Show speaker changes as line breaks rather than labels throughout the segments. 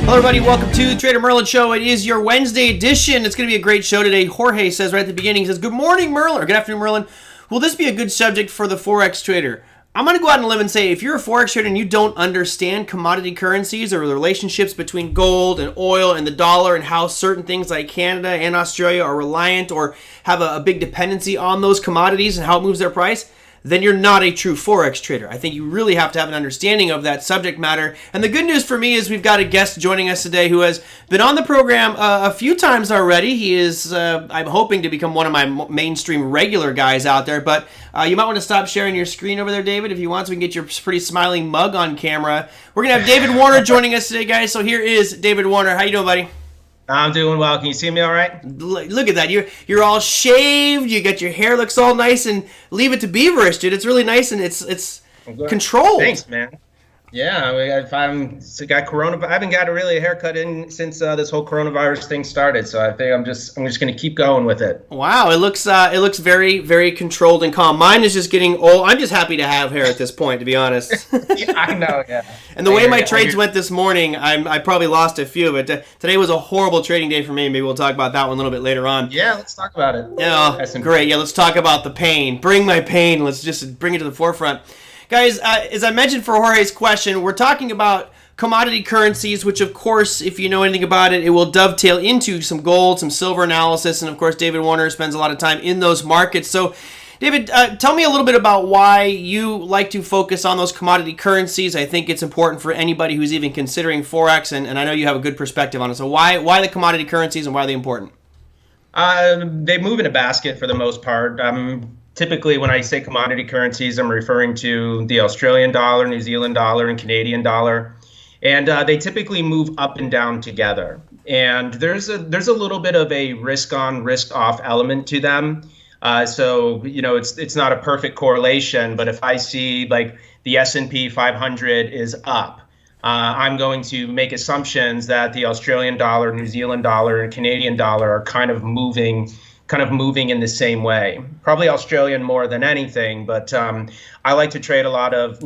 Hello, everybody. Welcome to the Trader Merlin Show. It is your Wednesday edition. It's going to be a great show today. Jorge says right at the beginning, he says, good morning, Merlin, or good afternoon, Merlin. Will this be a good subject for the Forex trader? I'm going to go out on a limb and say, if you're a Forex trader and you don't understand commodity currencies or the relationships between gold and oil and the dollar and how certain things like Canada and Australia are reliant or have a big dependency on those commodities and how it moves their price, then you're not a true Forex trader. I think you really have to have an understanding of that subject matter. And the good news for me is we've got a guest joining us today who has been on the program a few times already. He is, I'm hoping to become one of my mainstream regular guys out there. But you might want to stop sharing your screen over there, David, if you want, so we can get your pretty smiling mug on camera. We're going to have David Warner joining us today, guys. So here is David Warner. How you doing, buddy?
I'm doing well. Can you see me all right?
Look at that. You're all shaved. You got your hair looks all nice and leave it to beaverish, dude. It's really nice and it's controlled.
Thanks, man. Yeah, I got corona. I haven't got really a haircut in since this whole coronavirus thing started. So I think I'm just going to keep going with it.
Wow, it looks very, very controlled and calm. Mine is just getting old. I'm just happy to have hair at this point, to be honest.
Yeah, I know. Yeah.
And the way my trades went this morning, I probably lost a few. But today was a horrible trading day for me. Maybe we'll talk about that one a little bit later on.
Yeah, let's talk about it.
Yeah, great. Yeah, let's talk about the pain. Bring my pain. Let's just bring it to the forefront. Guys, as I mentioned for Jorge's question, we're talking about commodity currencies, which, of course, if you know anything about it, it will dovetail into some gold, some silver analysis, and, of course, David Warner spends a lot of time in those markets. So, David, tell me a little bit about why you like to focus on those commodity currencies. I think it's important for anybody who's even considering Forex, and I know you have a good perspective on it. So why the commodity currencies, and why are they important?
They move in a basket for the most part. Typically, when I say commodity currencies, I'm referring to the Australian dollar, New Zealand dollar, and Canadian dollar. And they typically move up and down together. And there's a little bit of a risk on, risk off element to them. So, it's not a perfect correlation. But if I see like the S&P 500 is up, I'm going to make assumptions that the Australian dollar, New Zealand dollar, and Canadian dollar are kind of moving in the same way. Probably Australian more than anything, but I like to trade a lot of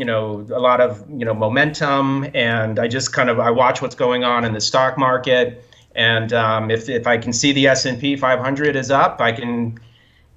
momentum, and I watch what's going on in the stock market. And if I can see the S&P 500 is up, I can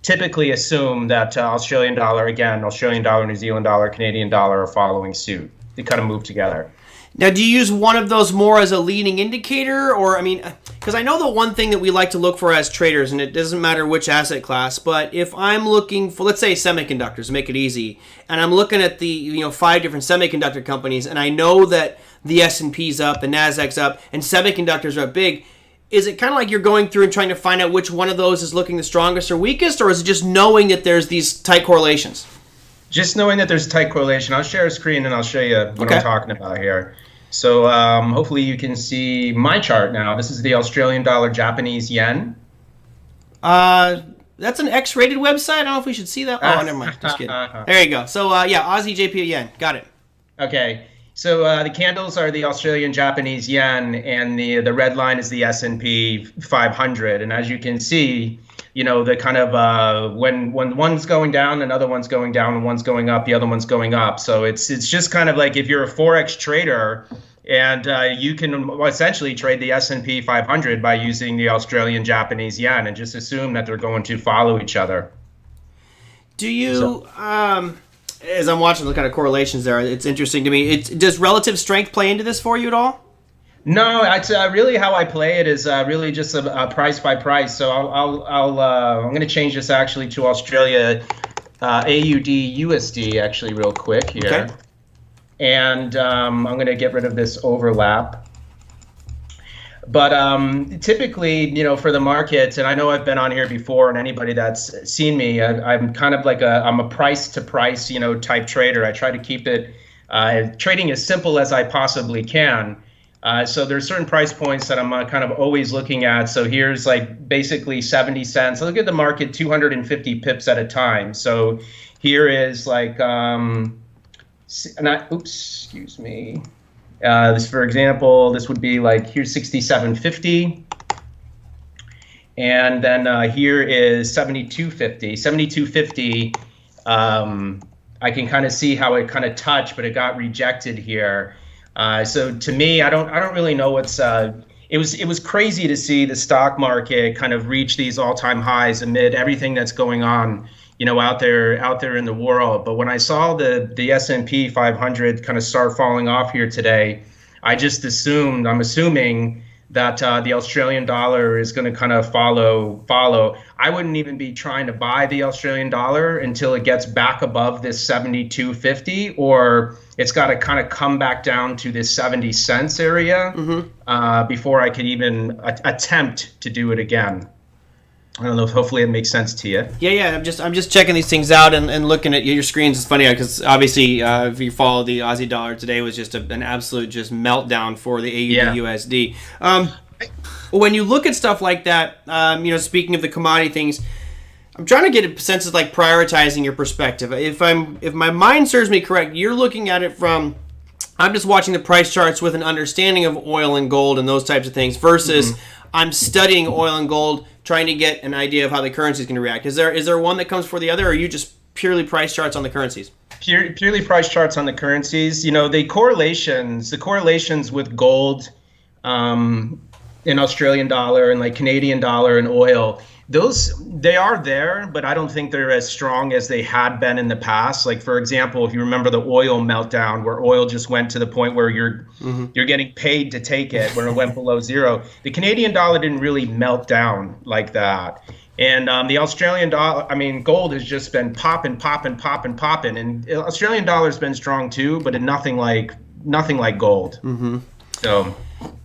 typically assume that Australian dollar, New Zealand dollar, Canadian dollar are following suit. They kind of move together.
Now, do you use one of those more as a leading indicator? Or, because I know the one thing that we like to look for as traders, and it doesn't matter which asset class, but if I'm looking for, let's say, semiconductors, make it easy, and I'm looking at the 5 different semiconductor companies, and I know that the S&P's up, the Nasdaq's up, and semiconductors are up big, is it kind of like you're going through and trying to find out which one of those is looking the strongest or weakest, or is it just knowing that there's these tight correlations?
Just knowing that there's a tight correlation. I'll share a screen and I'll show you what I'm talking about here. So hopefully you can see my chart now. This is the Australian dollar, Japanese yen.
That's an X-rated website. I don't know if we should see that. Oh, never mind. Just kidding. There you go. So Aussie JP yen. Got it.
Okay. So the candles are the Australian Japanese yen, and the red line is the S&P 500. And as you can see, the kind of when one's going down, another one's going down, and one's going up, the other one's going up. So it's just kind of like if you're a Forex trader, and you can essentially trade the S&P 500 by using the Australian Japanese yen and just assume that they're going to follow each other.
Do you, as I'm watching the kind of correlations there, it's interesting to me. Does relative strength play into this for you at all?
No, it's really how I play it is really just a price by price. So I'm going to change this actually to Australia AUD USD actually real quick here. Okay. And I'm going to get rid of this overlap. But typically, for the markets, and I know I've been on here before, and anybody that's seen me, I'm kind of like I'm a price to price, type trader. I try to keep it trading as simple as I possibly can. So there's certain price points that I'm kind of always looking at. So here's like basically 70 cents. I look at the market 250 pips at a time. So here is like, excuse me. This, for example, this would be like here's 67.50, and then here is 72.50. 72.50. I can kind of see how it kind of touched, but it got rejected here. So to me, I don't really know what's. It was crazy to see the stock market kind of reach these all-time highs amid everything that's going on, out there in the world. But when I saw the S&P 500 kind of start falling off here today, I'm assuming that the Australian dollar is going to kind of follow. I wouldn't even be trying to buy the Australian dollar until it gets back above this 72.50, or it's got to kind of come back down to this 70 cents area before I could even attempt to do it again. I don't know if hopefully it makes sense to you.
Yeah. I'm just checking these things out and looking at your screens. It's funny because obviously if you follow the Aussie dollar today was just an absolute just meltdown for the AUD USD. When you look at stuff like that, speaking of the commodity things, I'm trying to get a sense of like prioritizing your perspective. If my mind serves me correct, you're looking at it from, I'm just watching the price charts with an understanding of oil and gold and those types of things versus I'm studying oil and gold, trying to get an idea of how the currency is going to react. Is there one that comes for the other, or are you just purely price charts on the currencies?
Purely price charts on the currencies. The correlations with gold, in Australian dollar and like Canadian dollar and oil, they are there, but I don't think they're as strong as they had been in the past. Like, for example, if you remember the oil meltdown where oil just went to the point where you're getting paid to take it, where it went below zero. The Canadian dollar didn't really melt down like that. And the Australian dollar, gold has just been popping. And Australian dollar's been strong too, but nothing like gold. So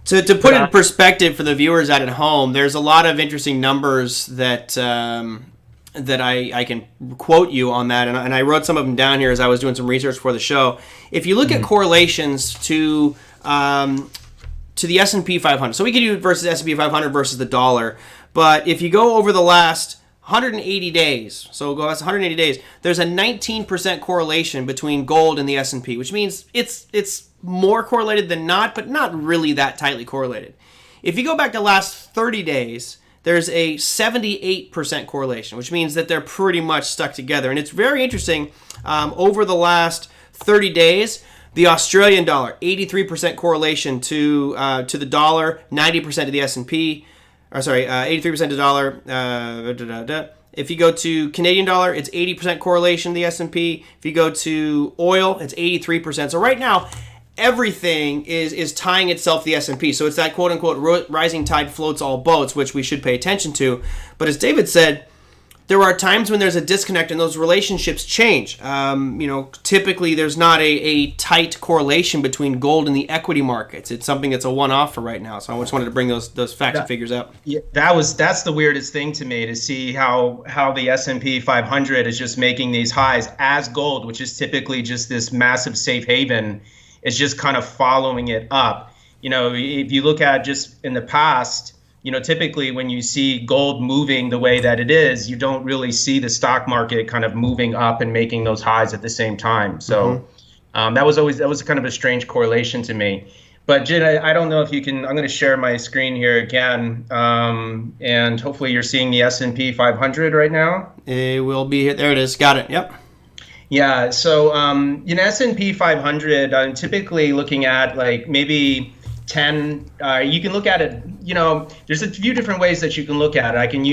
To put it in perspective for the viewers out at home, there's a lot of interesting numbers that I can quote you on that, and I wrote some of them down here as I was doing some research for the show. If you look at correlations to the S&P 500, so we could do versus S&P 500 versus the dollar, but if you go over the last 180 days, so go past 180 days, there's a 19% correlation between gold and the S&P, which means it's more correlated than not, but not really that tightly correlated. If you go back to last 30 days, there's a 78% correlation, which means that they're pretty much stuck together. And it's very interesting. Over the last 30 days, the Australian dollar, 83% correlation to the dollar, 90% to the S&P. 83% to the dollar. If you go to Canadian dollar, it's 80% correlation to the S&P. If you go to oil, it's 83%. So right now, everything is tying itself to the S&P. So it's that quote-unquote rising tide floats all boats, which we should pay attention to. But as David said, there are times when there's a disconnect and those relationships change. Typically there's not a tight correlation between gold and the equity markets. It's something that's a one-off for right now. So I just wanted to bring those facts and figures out.
Yeah, that's the weirdest thing to me, to see how the S&P 500 is just making these highs as gold, which is typically just this massive safe haven, is just kind of following it up. If you look at just in the past, typically when you see gold moving the way that it is, you don't really see the stock market kind of moving up and making those highs at the same time. So that was kind of a strange correlation to me. But Jin, I don't know if you can. I'm going to share my screen here again, and hopefully you're seeing the S&P 500 right now.
It will be here. There it is. Got it. Yep.
Yeah. So S&P 500, I'm typically looking at like maybe 10. You can look at it, there's a few different ways that you can look at it. I can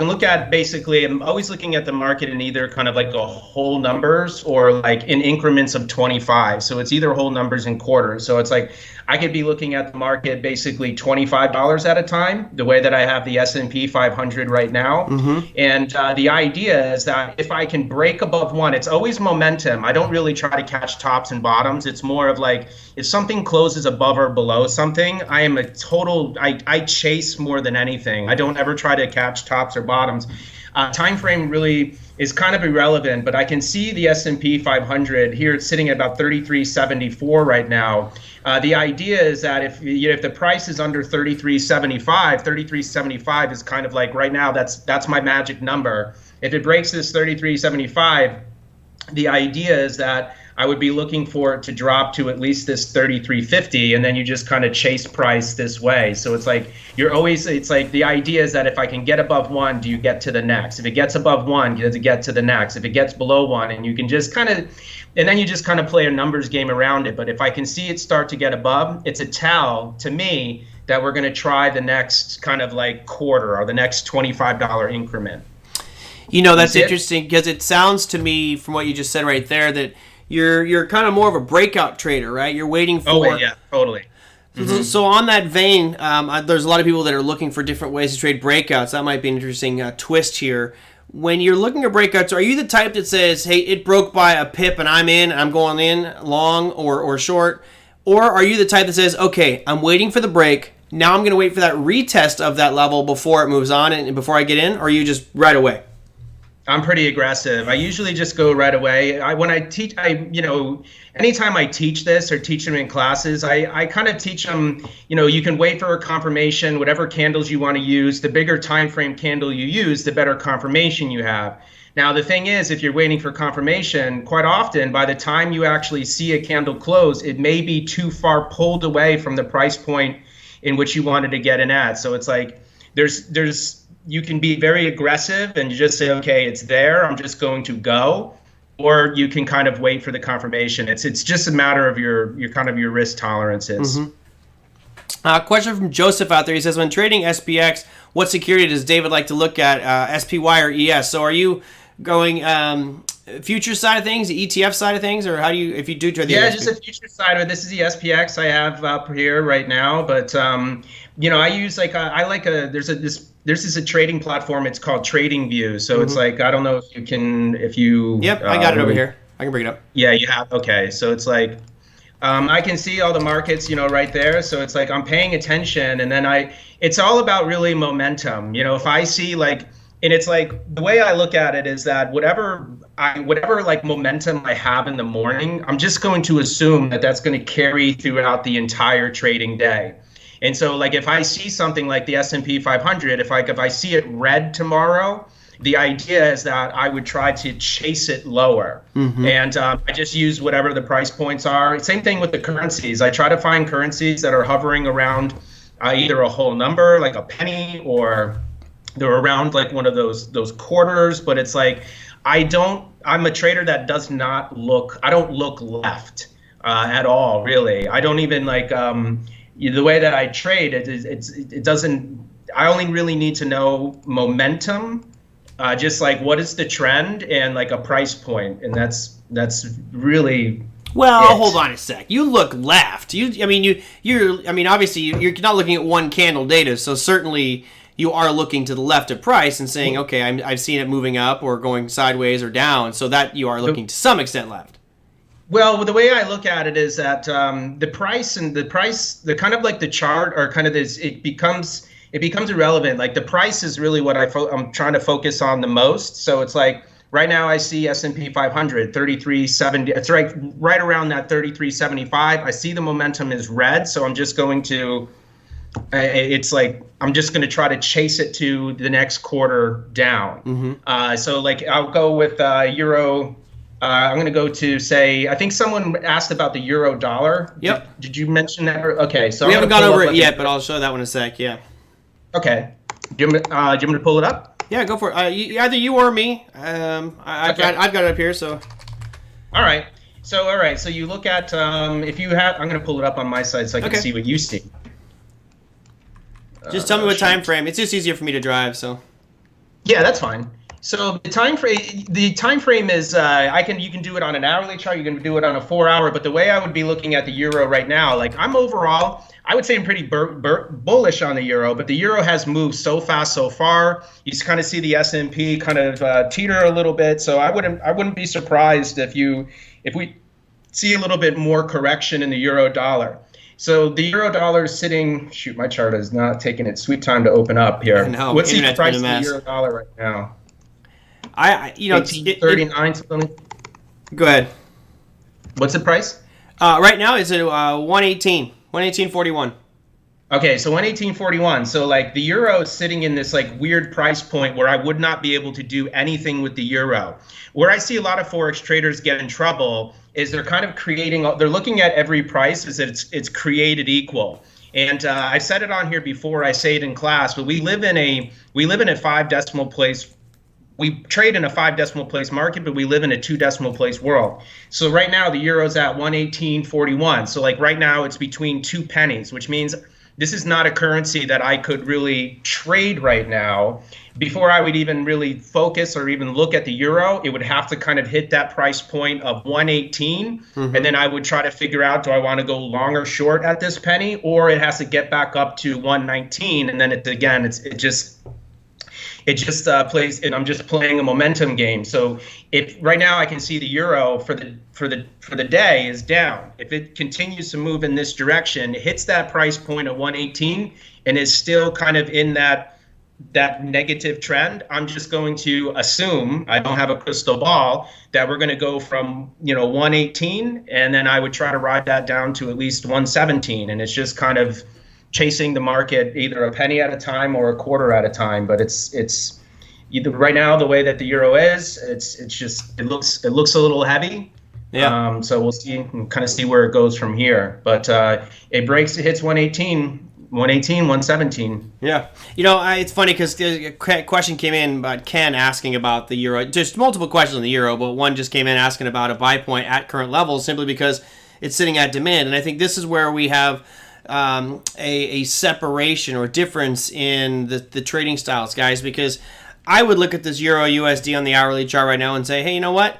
look at, basically, I'm always looking at the market in either kind of like a whole numbers or like in increments of 25. So it's either whole numbers and quarters. So it's like I could be looking at the market basically $25 at a time, the way that I have the S&P 500 right now. And the idea is that if I can break above one, it's always momentum. I don't really try to catch tops and bottoms. It's more of like, if something closes above or below something, I am I chase more than anything. I don't ever try to catch tops or bottoms. Time frame really is kind of irrelevant, but I can see the S&P 500 here. It's sitting at about 33.74 right now. The idea is that if the price is under 33.75 is kind of like right now. That's my magic number. If it breaks this 33.75, the idea is that I would be looking for it to drop to at least this 33.50, and then you just kind of chase price this way. So it's like it's like the idea is that if I can get above one, do you get to the next? If it gets above one, does it get to the next? If it gets below one, and you can just kind of, and then you just kind of play a numbers game around it. But if I can see it start to get above, it's a tell to me that we're going to try the next kind of like quarter or the next $25 increment.
You know, that's interesting because it sounds to me from what you just said right there that you're kind of more of a breakout trader, right? You're waiting for.
Oh, yeah, totally.
Mm-hmm. So on that vein, there's a lot of people that are looking for different ways to trade breakouts. That might be an interesting twist here. When you're looking at breakouts, are you the type that says, hey, it broke by a pip and I'm going in long or short? Or are you the type that says, okay, I'm waiting for the break. Now I'm going to wait for that retest of that level before it moves on and before I get in? Or are you just right away?
I'm pretty aggressive. I usually just go right away. When I teach, anytime I teach this or teach them in classes, I kind of teach them, you can wait for a confirmation, whatever candles you want to use. The bigger time frame candle you use, the better confirmation you have. Now, the thing is, if you're waiting for confirmation, quite often, by the time you actually see a candle close, it may be too far pulled away from the price point in which you wanted to get in at. So it's like you can be very aggressive and you just say, okay, it's there, I'm just going to go. Or you can kind of wait for the confirmation. It's just a matter of your kind of your risk tolerances.
Mm-hmm. Question from Joseph out there. He says, when trading SPX, what security does David like to look at, SPY or ES? So are you going future side of things, the ETF side of things, or how do you, if you do trade the
just a future side of it. This is the SPX I have up here right now, but I use there's a trading platform. It's called TradingView. So it's like, I don't know if you.
Yep, I got it over here. I can bring it up.
Yeah, you have. Okay, so it's like, I can see all the markets, right there. So it's like I'm paying attention, and then it's all about really momentum. If I see and it's like the way I look at it is that whatever like momentum I have in the morning, I'm just going to assume that that's going to carry throughout the entire trading day. And so like if I see something like the S&P 500, if I see it red tomorrow, the idea is that I would try to chase it lower. Mm-hmm. And I just use whatever the price points are. Same thing with the currencies. I try to find currencies that are hovering around either a whole number, like a penny, or they're around like one of those quarters. But it's like I'm a trader that I don't look left at all, really. I don't even the way that I trade, it doesn't, I only really need to know momentum, just like what is the trend and like a price point, and that's really.
Well, hold on a sec. You look left. Obviously you're not looking at one candle data, so certainly you are looking to the left of price and saying, okay, I've seen it moving up or going sideways or down, so that you are looking to some extent left.
Well, the way I look at it is that the kind of like the chart or kind of this, it becomes irrelevant. Like the price is really what I'm trying to focus on the most. So it's like right now I see S&P 500 3370. It's right around that 3375. I see the momentum is red, so I'm just going to. It's like I'm just going to try to chase it to the next quarter down. Mm-hmm. So like I'll go with euro. I'm going to go to say, I think someone asked about the euro dollar.
Yep.
Did you mention that? Okay. So
we haven't gone over it yet, but I'll show that one in a sec. Yeah.
Okay. Do you want me to pull it up?
Yeah, go for it. Either you or me. I've got it up here. So.
All right. So you look at if you have. I'm going to pull it up on my side so I can see what you see.
Just tell me what time frame. It's just easier for me to drive. So.
Yeah, that's fine. So the time frame is you can do it on an hourly chart, you can do it on a 4-hour, but the way I would be looking at the euro right now, like I'm overall, I would say I'm pretty bullish on the euro, but the euro has moved so fast so far. You just kind of see the S&P kind of teeter a little bit. So I wouldn't be surprised if we see a little bit more correction in the euro dollar. So the euro dollar is sitting. Shoot, my chart is not taking its sweet time to open up here.
No,
what's the price of the euro dollar right now?
1839
something.
Go ahead.
What's the price?
Right now it's at 118.41.
Okay, so 118.41. So like the euro is sitting in this like weird price point where I would not be able to do anything with the euro. Where I see a lot of forex traders get in trouble is they're kind of they're looking at every price as it's created equal. And I said it on here before, I say it in class, but we live in a 5 decimal place. We trade in a 5 decimal place market, but we live in a 2 decimal place world. So right now the euro's at 118.41. So like right now it's between 2 pennies, which means this is not a currency that I could really trade right now. Before I would even really focus or even look at the euro, it would have to kind of hit that price point of 118. And then I would try to figure out, do I want to go long or short at this penny, or it has to get back up to 119. And then it just plays, and I'm just playing a momentum game. So if right now I can see the euro for the day is down. If it continues to move in this direction, it hits that price point of 118 and is still kind of in that negative trend, I'm just going to assume, I don't have a crystal ball, that we're going to go from 118, and then I would try to ride that down to at least 117, and it's just kind of chasing the market either a penny at a time or a quarter at a time. But it's either right now the way that the euro is, it looks a little heavy.
Yeah.
So we'll kind of see where it goes from here. But it hits 118. 117.
Yeah. It's funny because a question came in about Ken asking about the euro. Just multiple questions on the euro, but one just came in asking about a buy point at current levels simply because it's sitting at demand. And I think this is where we have a separation or difference in the trading styles, guys, because I would look at this euro USD on the hourly chart right now and say, hey, you know what?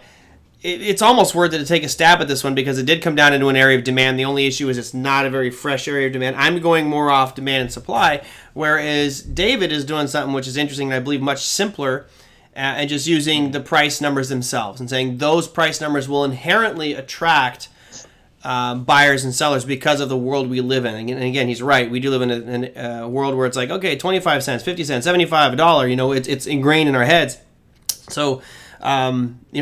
It's almost worth it to take a stab at this one because it did come down into an area of demand. The only issue is it's not a very fresh area of demand. I'm going more off demand and supply, whereas David is doing something which is interesting and I believe much simpler, and just using the price numbers themselves and saying those price numbers will inherently attract buyers and sellers because of the world we live in. And again, he's right. We do live in a world where it's like, okay, 25 cents, 50 cents, 75, a dollar. It's ingrained in our heads. So,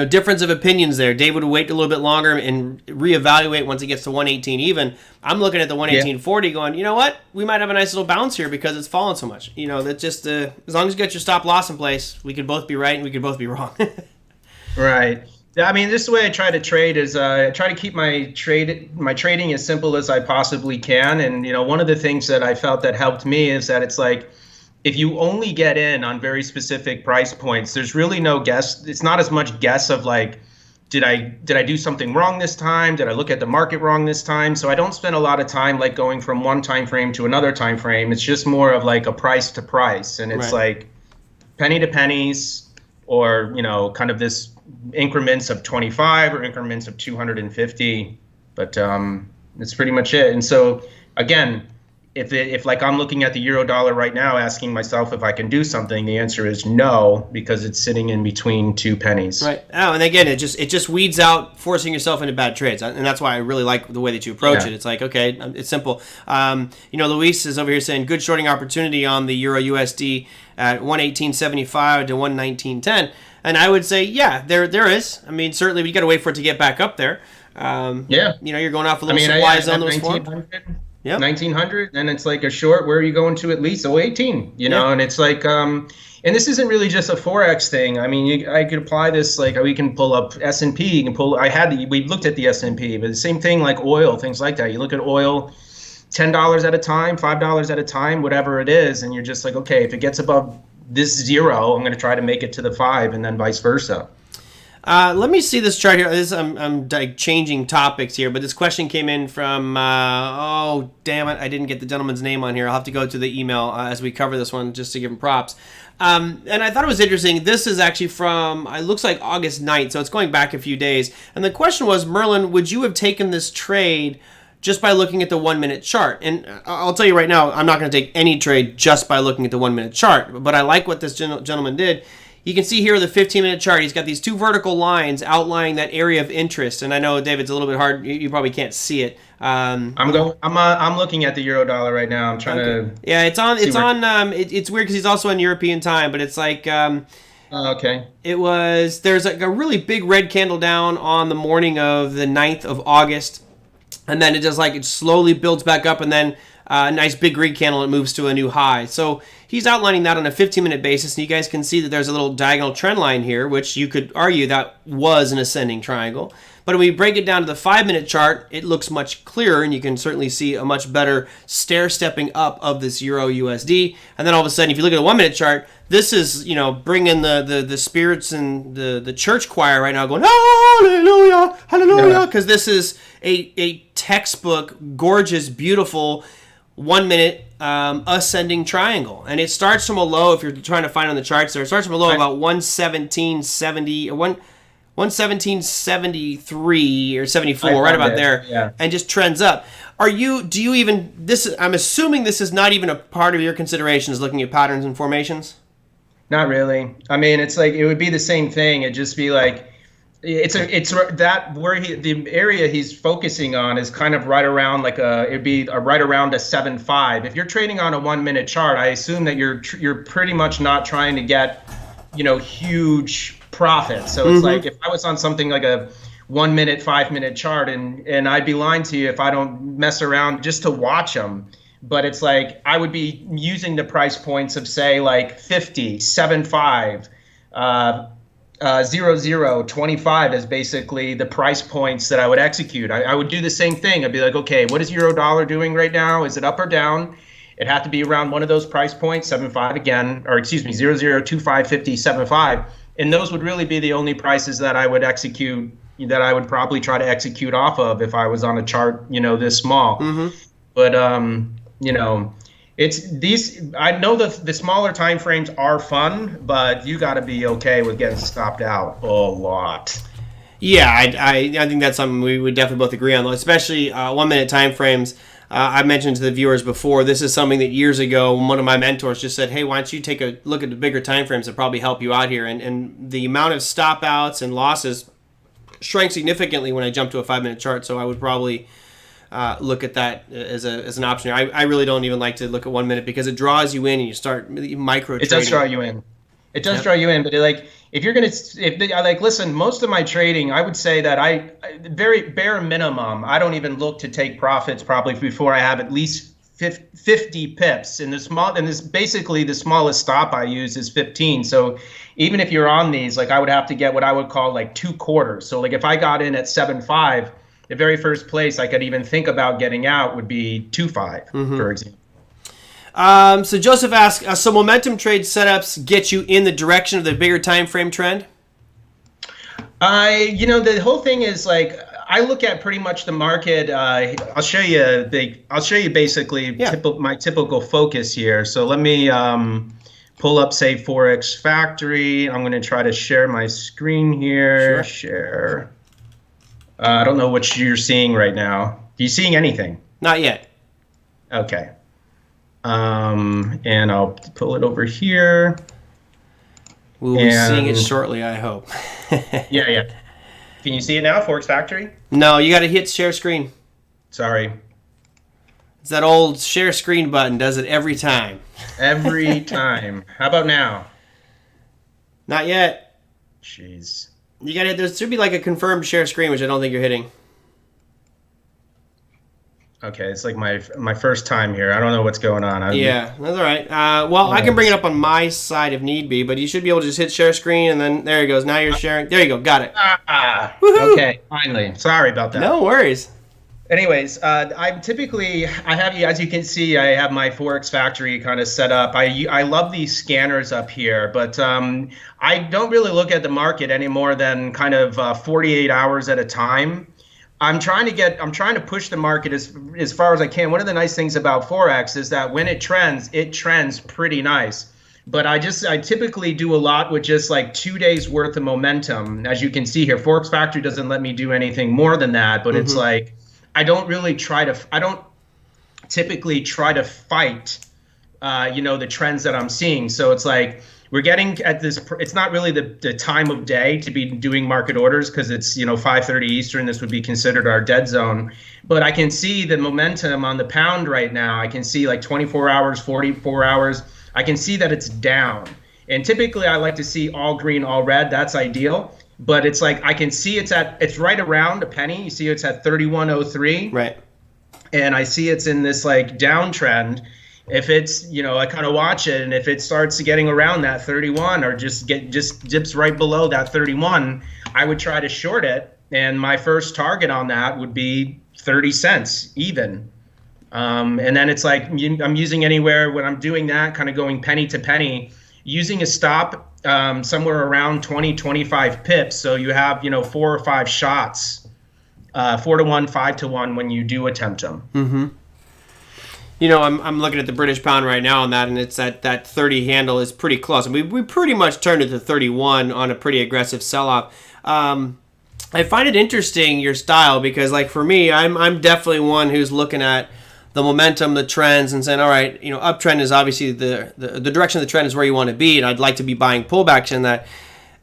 difference of opinions there. David would wait a little bit longer and reevaluate once it gets to 118 even. I'm looking at the 118.40 going, you know what? We might have a nice little bounce here because it's fallen so much. That's just, as long as you get your stop loss in place, we could both be right and we could both be wrong.
Right. I mean, this is the way I try to trade is I try to keep my trading as simple as I possibly can. And, one of the things that I felt that helped me is that it's like, if you only get in on very specific price points, there's really no guess. It's not as much guess of like, did I do something wrong this time? Did I look at the market wrong this time? So I don't spend a lot of time like going from one time frame to another time frame. It's just more of like a price to price. And it's like penny to pennies, or, kind of this increments of 25 or increments of 250. But that's pretty much it. And so again, if like I'm looking at the euro dollar right now, asking myself if I can do something, the answer is no, because it's sitting in between 2 pennies.
Right. Oh, and again, it just weeds out forcing yourself into bad trades, and that's why I really like the way that you approach it. It's like, okay, it's simple. Luis is over here saying good shorting opportunity on the euro USD at 118.75 to 119.10, and I would say, yeah, there is. I mean, certainly we got to wait for it to get back up there. You're going off a little supply zone that was formed. Yep.
1900, and it's like a short, where are you going to at least 018, and it's like, and this isn't really just a Forex thing. I mean, I could apply this, like we can pull up S&P, we looked at the S&P, but the same thing like oil, things like that. You look at oil, $10 at a time, $5 at a time, whatever it is, and you're just like, okay, if it gets above this 0, I'm going to try to make it to the 5, and then vice versa.
Let me see this chart here. I'm changing topics here, but this question came in from, oh, damn it, I didn't get the gentleman's name on here. I'll have to go to the email as we cover this one just to give him props. And I thought it was interesting. This is actually from, it looks like August 9th, so it's going back a few days. And the question was, Merlin, would you have taken this trade just by looking at the 1-minute chart? And I'll tell you right now, I'm not going to take any trade just by looking at the 1-minute chart, but I like what this gentleman did. You can see here the 15-minute chart. He's got these 2 vertical lines outlining that area of interest. And I know, David's a little bit hard. You probably can't see it.
I'm looking at the euro dollar right now. I'm trying to.
Yeah, it's on. It's weird because he's also on European time, but it's like.
Okay.
There's a really big red candle down on the morning of the 9th of August, and then it slowly builds back up, and then a nice big green candle. It moves to a new high. So he's outlining that on a 15-minute basis, and you guys can see that there's a little diagonal trend line here, which you could argue that was an ascending triangle. But when we break it down to the 5-minute chart, it looks much clearer, and you can certainly see a much better stair-stepping up of this Euro USD. And then all of a sudden, if you look at a 1-minute chart, this is, bringing the spirits and the church choir right now going, hallelujah, hallelujah, because this is a textbook, gorgeous, beautiful 1-minute ascending triangle. And it starts from a low, if you're trying to find on the charts there, it starts from a low about 117.70 or 117.73 or 74, right about there, and just trends up. I'm assuming this is not even a part of your considerations, looking at patterns and formations?
Not really. I mean, it's like, it would be the same thing. It'd just be like, the area he's focusing on is kind of right around it'd be right around a 7.5. If you're trading on a 1-minute chart, I assume that you're pretty much not trying to get, huge profits. So it's like, if I was on something like a 1-minute, 5-minute chart, and I'd be lying to you if I don't mess around just to watch them. But it's like, I would be using the price points of, say, like 50, 7.5, 0, 25 as basically the price points that I would execute. I would do the same thing. I'd be like, okay, what is euro dollar doing right now? Is it up or down? It had to be around one of those price points, 7.5 again, or excuse me, 0, 25, 50, 7.5. And those would really be the only prices that I would execute, that I would probably try to execute off of if I was on a chart, this small. But, it's these. I know the smaller time frames are fun, but you got to be okay with getting stopped out a lot.
Yeah, I think that's something we would definitely both agree on, especially 1-minute time frames. I mentioned to the viewers before, this is something that years ago one of my mentors just said, hey, why don't you take a look at the bigger time frames that probably help you out here. And the amount of stop outs and losses shrank significantly when I jumped to a 5-minute chart, so I would probably look at that as an option. I really don't even like to look at 1 minute because it draws you in and you start micro trading.
It does draw you in. It does draw you in, but if you're listen, most of my trading, I would say that I very bare minimum, I don't even look to take profits probably before I have at least 50 pips. And this basically the smallest stop I use is 15. So even if you're on these, I would have to get what I would call 2 quarters. So if I got in at 7.5, the very first place I could even think about getting out would be 2.5, for example.
So Joseph asks, so momentum trade setups get you in the direction of the bigger time frame trend?
The whole thing is I look at pretty much the market. I'll show you basically my typical focus here. So let me pull up, say, Forex Factory. I'm going to try to share my screen here. Sure. Share. I don't know what you're seeing right now. Are you seeing anything?
Not yet.
Okay. And I'll pull it over here.
We'll be seeing it shortly, I hope.
Yeah. Can you see it now, Forex Factory?
No, you got to hit share screen.
Sorry.
It's that old share screen button. Does it every time.
Every time. How about now?
Not yet.
Jeez.
You got to. There should be a confirmed share screen, which I don't think you're hitting.
Okay, it's my first time here. I don't know what's going on.
That's all right. I can bring it up on my side if need be, but you should be able to just hit share screen, and then there it goes. Now you're sharing. There you go. Got it.
Okay, finally. Sorry about that.
No worries.
Anyways, I have, as you can see, I have my Forex Factory kind of set up. I love these scanners up here, but I don't really look at the market any more than kind of 48 hours at a time. I'm trying to push the market as far as I can. One of the nice things about Forex is that when it trends pretty nice. But I typically do a lot with just 2 days worth of momentum. As you can see here, Forex Factory doesn't let me do anything more than that, but it's I don't typically try to fight, the trends that I'm seeing. So it's we're getting at this, it's not really the time of day to be doing market orders because it's, 5:30 Eastern. This would be considered our dead zone. But I can see the momentum on the pound right now. I can see 24 hours, 44 hours. I can see that it's down. And typically I like to see all green, all red. That's ideal. But it's I can see it's right around a penny. You see it's at 31.03.
Right.
And I see it's in this downtrend. If it's, I kind of watch it, and if it starts getting around that 31 or just dips right below that 31, I would try to short it. And my first target on that would be 30 cents even. And then it's like I'm using anywhere when I'm doing that, kind of going penny to penny, using a stop somewhere around 20, 25 pips. So you have, 4 or 5 shots, 4 to 1, 5 to 1 when you do attempt them.
Mm-hmm. I'm looking at the British pound right now on that, and it's that 30 handle is pretty close. And we pretty much turned it to 31 on a pretty aggressive sell-off. I find it interesting, your style, because like for me, I'm definitely one who's looking at the momentum, the trends, and saying, all right, uptrend is obviously the direction of the trend is where you want to be, and I'd like to be buying pullbacks in that.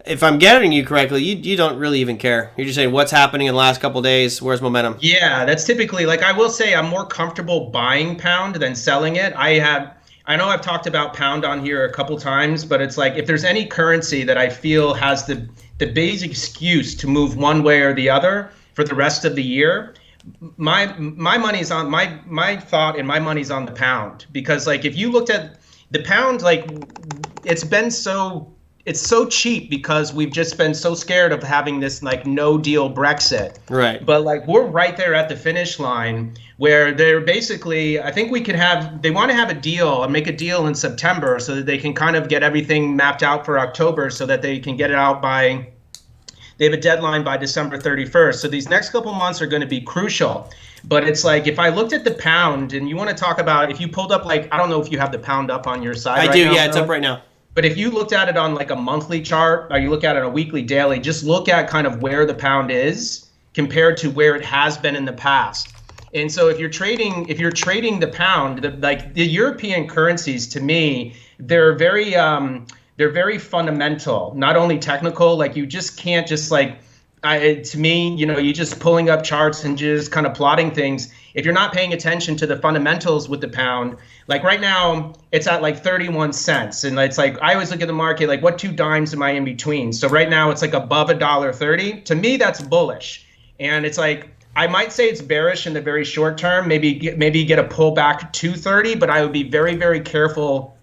If I'm getting you correctly, you don't really even care. You're just saying what's happening in the last couple of days, where's momentum?
Yeah, that's typically, like, I will say I'm more comfortable buying pound than selling it. I know I've talked about pound on here a couple times, but it's like if there's any currency that I feel has the basic excuse to move one way or the other for the rest of the year, my money's on my thought and my money's on the pound. Because like if you looked at the pound, like it's so cheap because we've just been so scared of having this like no deal Brexit.
Right.
But like we're right there at the finish line where they're basically, I think they want to have a deal and make a deal in September so that they can kind of get everything mapped out for October so that they can get it out they have a deadline by December 31st. So these next couple months are going to be crucial. But it's like if I looked at the pound and you want to talk about, if you pulled up, like, I don't know if you have the pound up on your side.
I
right
do,
now,
yeah, it's up right now.
But if you looked at it on like a monthly chart or you look at it on a weekly, daily, just look at kind of where the pound is compared to where it has been in the past. And so if you're trading the pound, like the European currencies, to me, they're very fundamental, not only technical. Like you just can't just like, to me, you just pulling up charts and just kind of plotting things. If you're not paying attention to the fundamentals with the pound, like right now, it's at like 31 cents. And it's like, I always look at the market, like what 2 dimes am I in between? So right now it's like above $1.30. To me, that's bullish. And it's like, I might say it's bearish in the very short term, maybe get a pullback to 30, but I would be very, very careful,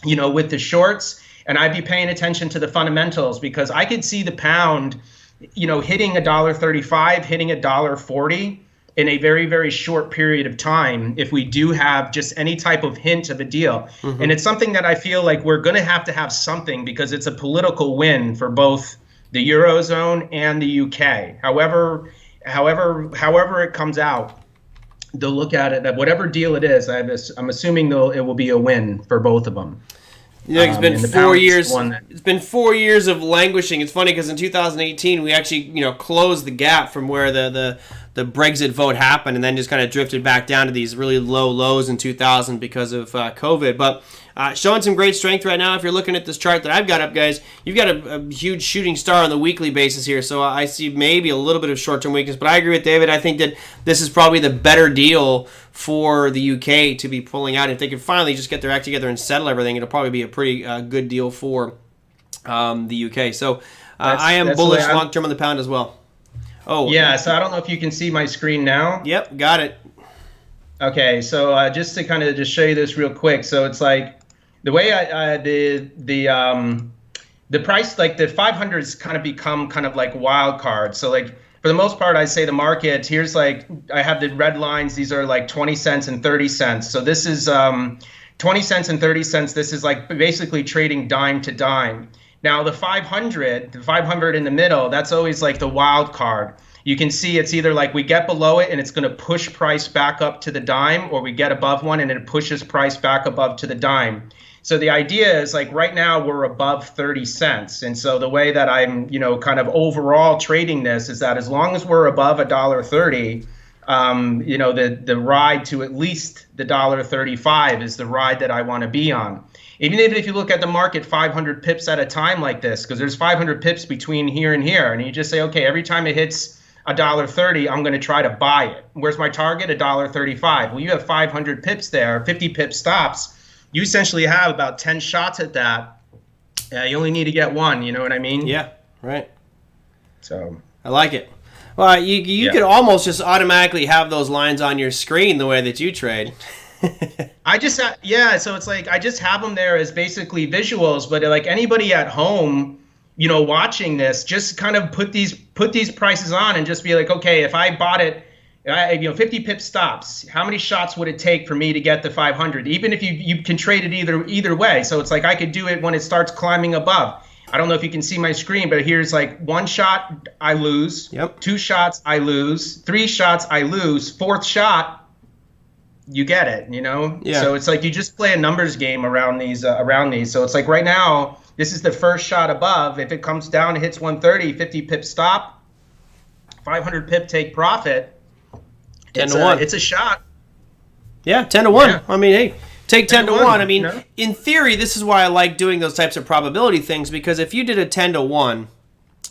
with the shorts. And I'd be paying attention to the fundamentals because I could see the pound, hitting $1.35, hitting $1.40 in a very, very short period of time if we do have just any type of hint of a deal. Mm-hmm. And it's something that I feel like we're going to have something because it's a political win for both the Eurozone and the UK. However it comes out, they'll look at it, that whatever deal it is, I'm assuming it will be a win for both of them.
It's been 4 years. It's been 4 years of languishing. It's funny because in 2018 we actually, closed the gap from where the Brexit vote happened, and then just kind of drifted back down to these really low lows in 2000 because of COVID. But showing some great strength right now. If you're looking at this chart that I've got up, guys, you've got a huge shooting star on the weekly basis here. So I see maybe a little bit of short-term weakness, but I agree with David. I think that this is probably the better deal for the UK to be pulling out. If they can finally just get their act together and settle everything, it'll probably be a pretty good deal for the UK. So I am bullish long-term on the pound as well. Oh
yeah, so I don't know if you can see my screen now.
Yep, got it.
Okay, so just to kind of just show you this real quick. So it's like the way the price, like the 500s kind of become kind of like wild cards. So like for the most part, I say the market, here's like, I have the red lines. These are like 20 cents and 30 cents. So this is 20 cents and 30 cents. This is like basically trading dime to dime. Now the 500 in the middle, that's always like the wild card. You can see it's either like we get below it and it's going to push price back up to the dime, or we get above one and it pushes price back above to the dime. So the idea is like right now we're above 30 cents. And so the way that I'm, kind of overall trading this is that as long as we're above $1.30, the ride to at least the $1.35 is the ride that I want to be on. Even if you look at the market 500 pips at a time like this, because there's 500 pips between here and here, and you just say, okay, every time it hits $1.30, I'm going to try to buy it. Where's my target? $1.35. Well, you have 500 pips there, 50 pip stops. You essentially have about 10 shots at that. You only need to get one, you know what I mean?
Yeah, right.
So
I like it. Well, you could almost just automatically have those lines on your screen the way that you trade.
I just yeah, so it's like I just have them there as basically visuals, but like anybody at home, watching this, just kind of put these prices on and just be like, okay, if I bought it, 50 pip stops, how many shots would it take for me to get the 500? Even if you can trade it either way. So it's like I could do it when it starts climbing above. I don't know if you can see my screen, but here's like 1 shot, I lose.
Yep.
2 shots, I lose. 3 shots, I lose. 4th shot, you get it,
Yeah.
So it's like you just play a numbers game around these. So it's like right now, this is the first shot above. If it comes down, hits 130, 50 pip stop, 500 pip take profit.
10 to 1.
It's a shot.
Yeah, 10 to 1.
Yeah.
I mean, hey, take 10 to 1. I mean,
No?
in theory, this is why I like doing those types of probability things, because if you did a 10 to 1,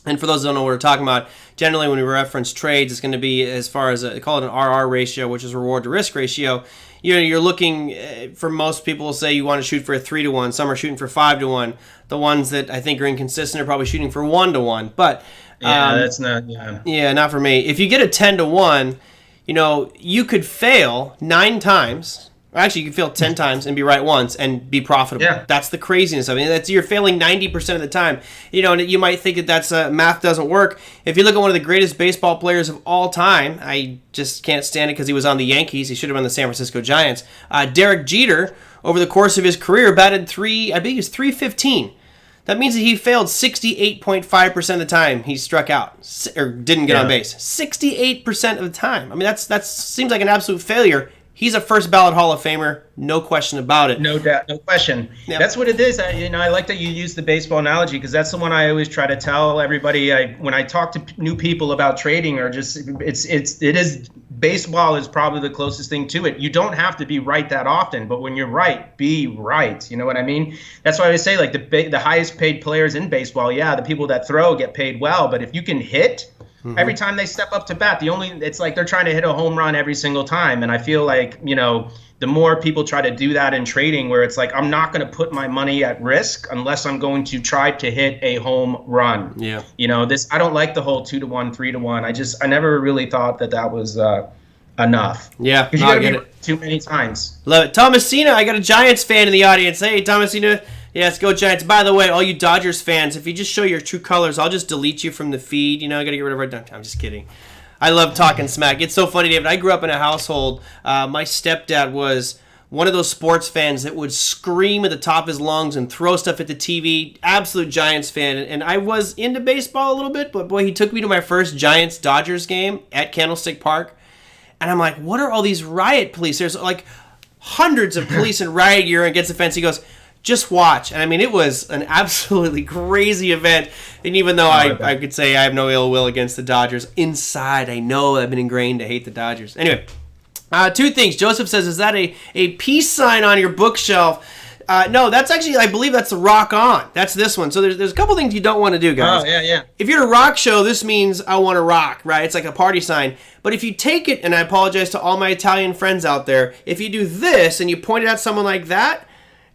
and for those who don't know what we're talking about, generally when we reference trades, it's going to be as far as call it an RR ratio, which is reward to risk ratio. You're looking for most people will say you want to shoot for a 3 to 1. Some are shooting for 5 to 1. The ones that I think are inconsistent are probably shooting for 1 to 1. But
that's not. Yeah.
Yeah, not for me. If you get a 10 to 1, you could fail 9 times. Actually, you could fail 10 times and be right once and be profitable.
Yeah.
That's the craziness of it. You're failing 90% of the time. And you might think that that's math doesn't work. If you look at one of the greatest baseball players of all time, I just can't stand it because he was on the Yankees. He should have been the San Francisco Giants. Derek Jeter, over the course of his career, batted I think he was 315. That means that he failed 68.5% of the time he struck out or didn't get on base. 68% of the time. I mean, that seems like an absolute failure. He's a first ballot Hall of Famer, no question about it.
No doubt, no question. Yep. That's what it is. I like that you use the baseball analogy because that's the one I always try to tell everybody. When I talk to new people about trading, or just it is baseball is probably the closest thing to it. You don't have to be right that often, but when you're right, be right. You know what I mean? That's why I always say like the highest paid players in baseball, yeah, the people that throw get paid well, but if you can hit. Mm-hmm. Every time they step up to bat, it's like they're trying to hit a home run every single time. And I feel like, the more people try to do that in trading, where it's like, I'm not going to put my money at risk unless I'm going to try to hit a home run.
Yeah.
I don't like the whole 2 to 1, 3 to 1. I never really thought that was enough.
Yeah.
Because you got to get it too many times.
Love it. Thomasina, I got a Giants fan in the audience. Hey, Thomasina. Yes, go Giants. By the way, all you Dodgers fans, if you just show your true colors, I'll just delete you from the feed. I got to get rid of our... I'm just kidding. I love talking smack. It's so funny, David. I grew up in a household. My stepdad was one of those sports fans that would scream at the top of his lungs and throw stuff at the TV. Absolute Giants fan. And I was into baseball a little bit, but boy, he took me to my first Giants-Dodgers game at Candlestick Park. And I'm like, what are all these riot police? There's like hundreds of police in riot gear against the fence. He goes... Just watch. And I mean, it was an absolutely crazy event. And even though I could say I have no ill will against the Dodgers, inside I know I've been ingrained to hate the Dodgers. Anyway, 2 things. Joseph says, is that a peace sign on your bookshelf? No, that's actually, I believe that's the Rock On. That's this one. So there's a couple things you don't want to do, guys.
Oh, yeah.
If you're at a rock show, this means I want to rock, right? It's like a party sign. But if you take it, and I apologize to all my Italian friends out there, if you do this and you point it at someone like that,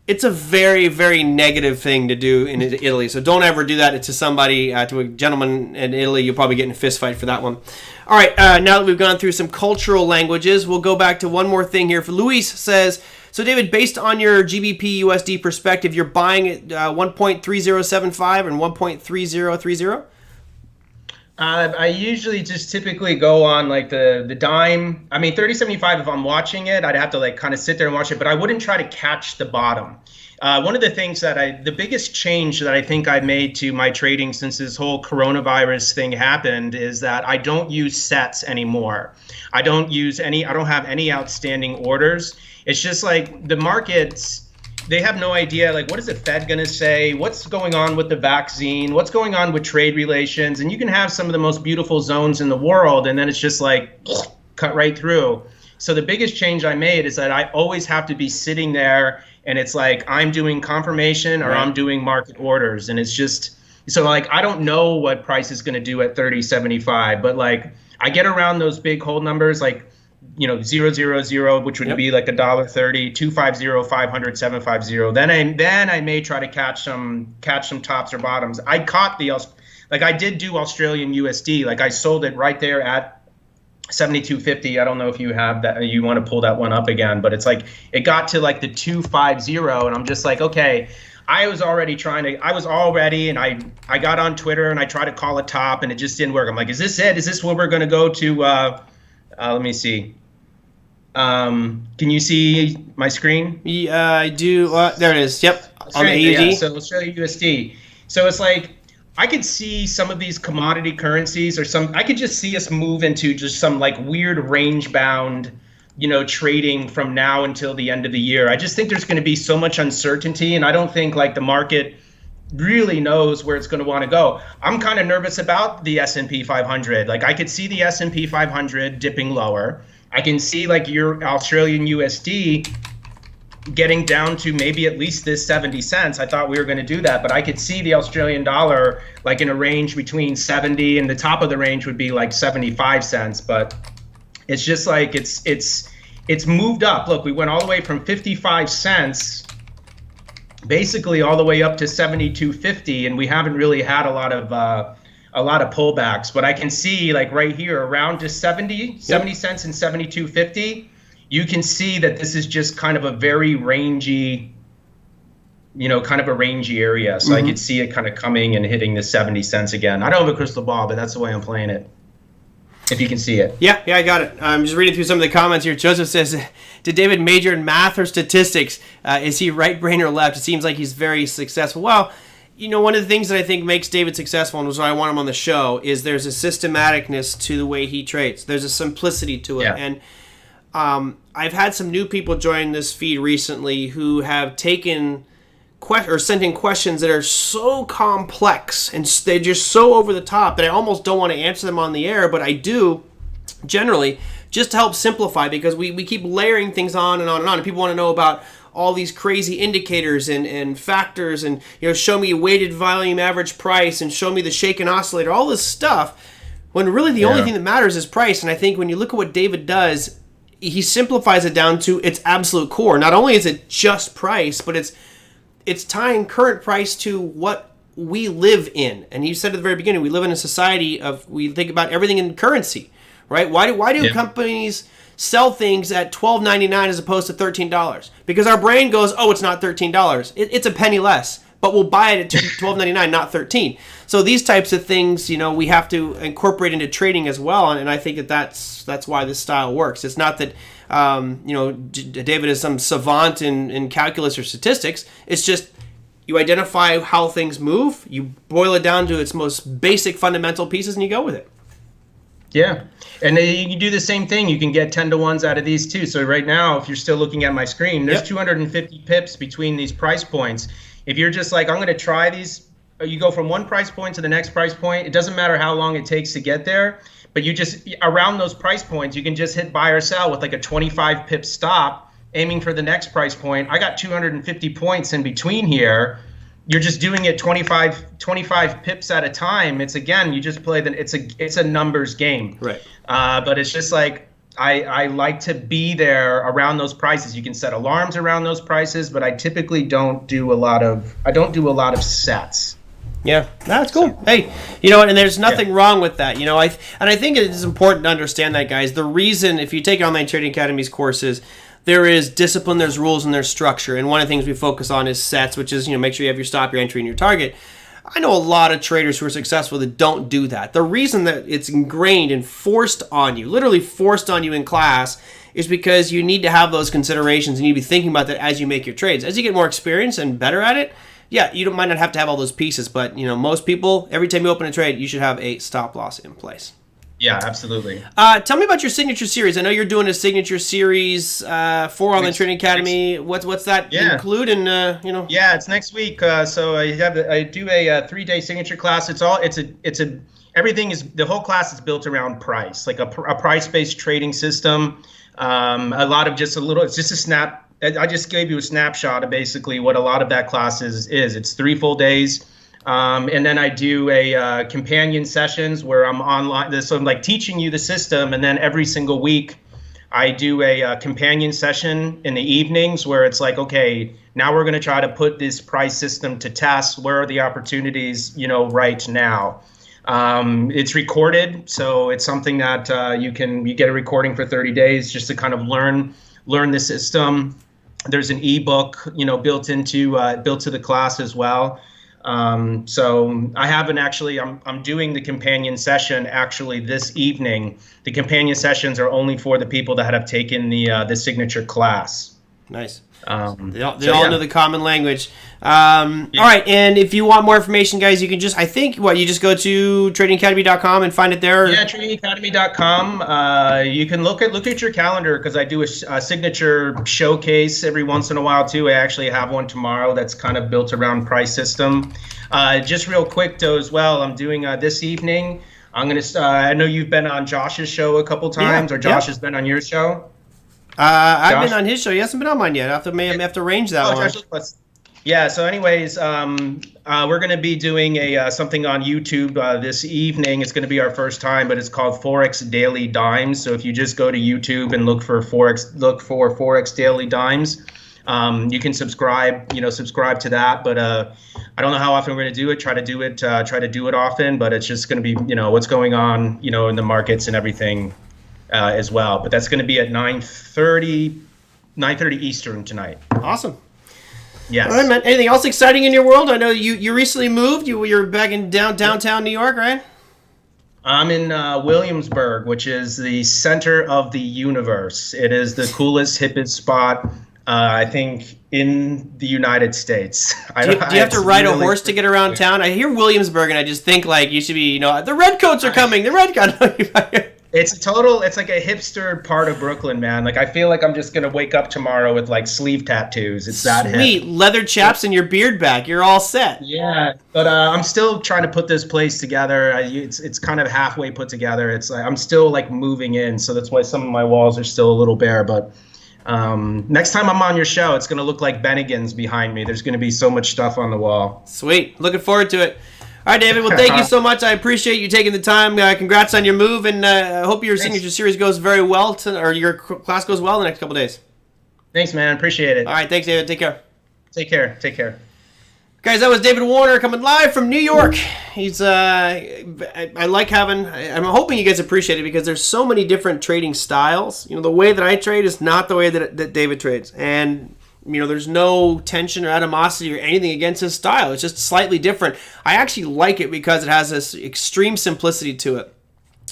it's a very, very negative thing to do in Italy. So don't ever do that to somebody, to a gentleman in Italy. You'll probably get in a fist fight for that one. All right, now that we've gone through some cultural languages, we'll go back to one more thing here. Luis says, so David, based on your GBP USD perspective, you're buying at 1.3075 and 1.3030?
I usually just typically go on like the dime. I mean, 30.75, if I'm watching it, I'd have to like kind of sit there and watch it, but I wouldn't try to catch the bottom. One of the things the biggest change that I think I made to my trading since this whole coronavirus thing happened is that I don't use sets anymore. I don't have any outstanding orders. It's just like the markets, they have no idea, like, what is the Fed going to say? What's going on with the vaccine? What's going on with trade relations? And you can have some of the most beautiful zones in the world, and then it's just like cut right through. So the biggest change I made is that I always have to be sitting there, and it's like I'm doing confirmation or I'm doing market orders. And it's just, so like, I don't know what price is going to do at 30.75, but like I get around those big hold numbers, like, 000, which would be like $1.30, 250, 500, 750. Then I may try to catch some tops or bottoms. I caught I did do Australian USD. Like I sold it right there at 72.50. I don't know if you have that, you want to pull that one up again, but it's like it got to like the 250, and I'm just like, okay. I was all ready, and I got on Twitter and I tried to call a top, and it just didn't work. I'm like, is this it? Is this where we're going to go to? Let me see. Can you see my screen?
Yeah, I do. There it is. Yep, on the AUD.
Yeah, so Australia USD. So it's like I could see some of these commodity currencies, I could just see us move into just some like weird range bound, trading from now until the end of the year. I just think there's going to be so much uncertainty, and I don't think like the market really knows where it's going to want to go. I'm kind of nervous about the S&P 500. Like I could see the S&P 500 dipping lower. I can see like your Australian USD getting down to maybe at least this 70 cents. I thought we were going to do that, but I could see the Australian dollar like in a range between 70, and the top of the range would be like 75 cents. But it's just like it's moved up. Look, we went all the way from 55 cents basically all the way up to 72.50, and we haven't really had a lot of pullbacks. But I can see like right here around to 70 cents and 72.50. You can see that this is just kind of a very rangy, area. So I could see it kind of coming and hitting the 70 cents again. I don't have a crystal ball, but that's the way I'm playing it. If you can see it.
Yeah, I got it. I'm just reading through some of the comments here. Joseph says, did David major in math or statistics? Is he right brain or left? It seems like he's very successful. Well, one of the things that I think makes David successful, and was why I want him on the show, is there's a systematicness to the way he trades. There's a simplicity to it. Yeah. And I've had some new people join this feed recently who have taken or sent in questions that are so complex and they're just so over the top that I almost don't want to answer them on the air, but I do generally just to help simplify, because we keep layering things on and on and on, and people want to know about all these crazy indicators and factors, and show me weighted volume average price and show me the shaken oscillator, all this stuff, when really the only thing that matters is price. And I think when you look at what David does, he simplifies it down to its absolute core. Not only is it just price, but it's tying current price to what we live in. And he said at the very beginning, we live in a society we think about everything in currency, right? Why do companies sell things at $12.99 as opposed to $13? Because our brain goes, oh, it's not $13. It's a penny less, but we'll buy it at $12.99, not $13. So these types of things, we have to incorporate into trading as well. And I think that's why this style works. It's not that David is some savant in calculus or statistics. It's just you identify how things move, you boil it down to its most basic fundamental pieces, and you go with it.
Yeah, and you can do the same thing. You can get 10-to-1s out of these too. So right now, if you're still looking at my screen, there's 250 pips between these price points. If you're just like, I'm going to try these, you go from one price point to the next price point. It doesn't matter how long it takes to get there. But you just, around those price points, you can just hit buy or sell with like a 25 pip stop, aiming for the next price point. I got 250 points in between here. You're just doing it 25 pips at a time. It's, again, you just play it's a numbers game.
Right.
But it's just like, I like to be there around those prices. You can set alarms around those prices, but I typically don't do a lot of sets.
Yeah, that's cool. Hey, and there's nothing wrong with that. I think it is important to understand that, guys. The reason, if you take Online Trading Academy's courses, there is discipline, there's rules, and there's structure. And one of the things we focus on is sets, which is, make sure you have your stop, your entry, and your target. I know a lot of traders who are successful that don't do that. The reason that it's ingrained and forced on you, literally forced on you in class, is because you need to have those considerations and you need to be thinking about that as you make your trades. As you get more experience and better at it, you might not have to have all those pieces, but most people, every time you open a trade, you should have a stop loss in place.
Yeah, absolutely.
Tell me about your signature series. I know you're doing a signature series for Online Trading Academy. What's that include? And
Yeah, it's next week. So I do a 3-day signature class. Everything is, the whole class is built around price, like a price-based trading system. A lot of it's just a snap. I just gave you a snapshot of basically what a lot of that class is. It's 3 full days. And then I do a companion sessions where I'm online. So I'm like teaching you the system, and then every single week I do a companion session in the evenings where it's like, okay, now we're going to try to put this price system to test. Where are the opportunities, right now? It's recorded, so it's something that you get a recording for 30 days just to kind of learn the system. There's an ebook, built to the class as well. So I haven't actually. I'm doing the companion session actually this evening. The companion sessions are only for the people that have taken the signature class.
Nice. They all know the common language. All right, and if you want more information, guys, you can just, you just go to tradingacademy.com and find it there?
Yeah, tradingacademy.com. You can look at your calendar, because I do a signature showcase every once in a while, too. I actually have one tomorrow that's kind of built around price system. Just real quick, though, as well, I'm doing this evening. I'm going to, I know you've been on Josh's show a couple times, or Josh has been on your show.
I've been on his show. He hasn't been on mine yet. I have to arrange that one.
Yeah. So, anyways, we're going to be doing something on YouTube this evening. It's going to be our first time, but it's called Forex Daily Dimes. So if you just go to YouTube and look for Forex Daily Dimes, you can subscribe to that. But I don't know how often we're going to do it. Try to do it often. But it's just going to be what's going on in the markets and everything. As well, but that's going to be at 9:30 Eastern tonight.
Awesome.
Yes.
All right, man. Anything else exciting in your world? I know you recently moved. You're back in downtown New York, right?
I'm in Williamsburg, which is the center of the universe. It is the coolest, hippest spot, I think, in the United States.
Do you have to ride a horse to get around town? I hear Williamsburg, and I just think you should be, the Redcoats are coming. The Redcoats.
It's like a hipster part of Brooklyn, man. I feel like I'm just going to wake up tomorrow with sleeve tattoos. It's that
sweet.
hip.
Leather chaps and your beard back. You're all set.
Yeah, but I'm still trying to put this place together. It's kind of halfway put together. It's I'm still moving in, so that's why some of my walls are still a little bare. But next time I'm on your show, it's going to look like Bennigan's behind me. There's going to be so much stuff on the wall.
Sweet. Looking forward to it. All right, David. Well, thank you so much. I appreciate you taking the time. Congrats on your move, and I hope your signature series goes very well, or your class goes well in the next couple of days.
Thanks, man. Appreciate it.
All right, thanks, David. Take care.
Take care.
Guys, that was David Warner coming live from New York. He's I like having. I'm hoping you guys appreciate it, because there's so many different trading styles. The way that I trade is not the way that David trades, and there's no tension or animosity or anything against his style. It's just slightly different. I actually like it because it has this extreme simplicity to it.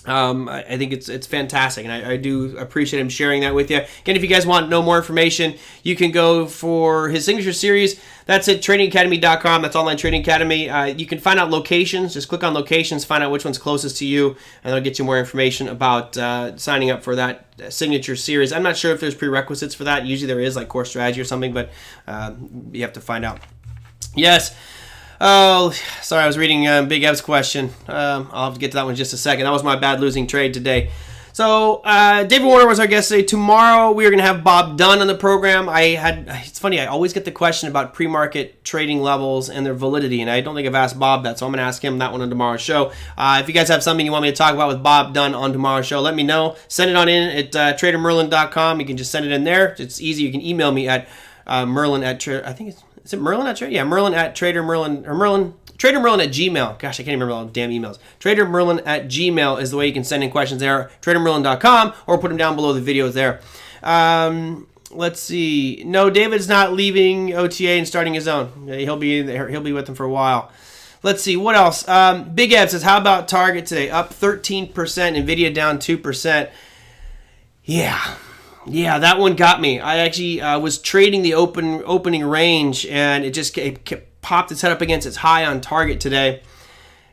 I think it's fantastic, and I do appreciate him sharing that with you. Again, if you guys want no more information, you can go for his signature series. That's at tradingacademy.com. That's Online Trading Academy. You can find out locations. Just click on locations, find out which one's closest to you, and it'll get you more information about signing up for that signature series. I'm not sure if there's prerequisites for that. Usually there is, like core strategy or something, but you have to find out. Yes. Oh, sorry, I was reading Big Ev's question. I'll have to get to that one in just a second. That was my bad losing trade today. So, David Warner was our guest today. Tomorrow, we are going to have Bob Dunn on the program. It's funny, I always get the question about pre-market trading levels and their validity, and I don't think I've asked Bob that, so I'm going to ask him that one on tomorrow's show. If you guys have something you want me to talk about with Bob Dunn on tomorrow's show, let me know. Send it on in at tradermerlin.com. You can just send it in there. It's easy. You can email me at Merlin at, I think it's, is it Merlin at Trader? Yeah, Merlin at Trader Merlin, or Merlin, Trader Merlin at Gmail. Gosh, I can't even remember all the damn emails. Trader Merlin at Gmail is the way you can send in questions there. TraderMerlin.com, or put them down below the videos there. Let's see. No, David's not leaving OTA and starting his own. He'll be with them for a while. Let's see, what else? Big Ed says, how about Target today? Up 13%, Nvidia down 2%. Yeah, that one got me. I actually was trading the opening range, and it popped its head up against its high on Target today,